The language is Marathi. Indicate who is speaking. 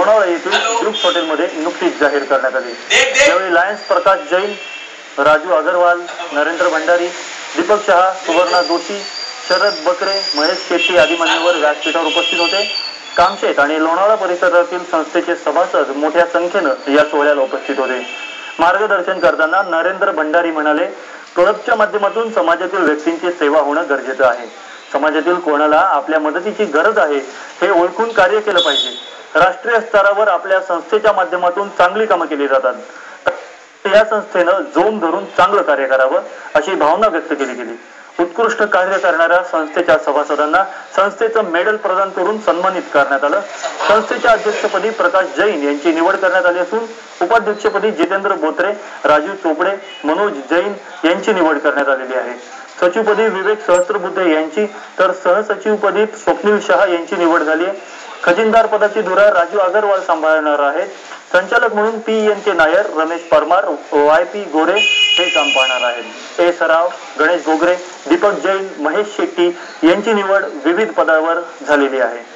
Speaker 1: लोणावळा येथील ट्रुप्स हॉटेलमध्ये नुकतीच जाहीर करण्यात आली। यावेळी लायन्स प्रकाश जैन, राजू अग्रवाल, नरेंद्र भंडारी, दीपक शहा, सुवर्णा जोशी, शरद बकरे, महेश शेट्टी आदी मान्यवर व्यासपीठावर उपस्थित होते। कामशेत आणि लोणावळा परिसरातील संस्थेचे सभासद मोठ्या संख्येनं या सोहळ्याला उपस्थित होते। मार्गदर्शन करताना नरेंद्र भंडारी म्हणाले, क्लबच्या माध्यमातून समाजातील व्यक्तींची सेवा होणं गरजेचं आहे। समाजातील कोणाला आपल्या मदतीची गरज आहे हे ओळखून कार्य केलं पाहिजे। राष्ट्रीय स्तरावर आपल्या संस्थेच्या माध्यमातून चांगली कामं केली जातात। या संस्थेनं जोम धरून चांगलं कार्य करावं अशी भावना व्यक्त केली गेली। उत्कृष्ट कार्य करणाऱ्या संस्थेच्या सभासदांना संस्थेचं मेडल प्रदान करून सन्मानित करण्यात आलं। संस्थेच्या अध्यक्षपदी प्रकाश जैन यांची निवड करण्यात आली असून उपाध्यक्षपदी जितेंद्र बोत्रे, राजू चोपडे, मनोज जैन यांची निवड करण्यात आलेली आहे। सचिवपदी विवेक सहस्त्रबुद्धे यांची तर सहसचिवपदी स्वप्नील शहा यांची निवड झाली आहे। खजिनदार पदाची धुरा राजू अग्रवाल सांभाळणार आहेत। संचालक म्हणून PNK नायर, रमेश परमार, YP गोरे हे काम पाहणार आहेत। ए सराव, गणेश गोगरे, दीपक जैन, महेश शेट्टी यांची निवड विविध पदावर झालेली आहे।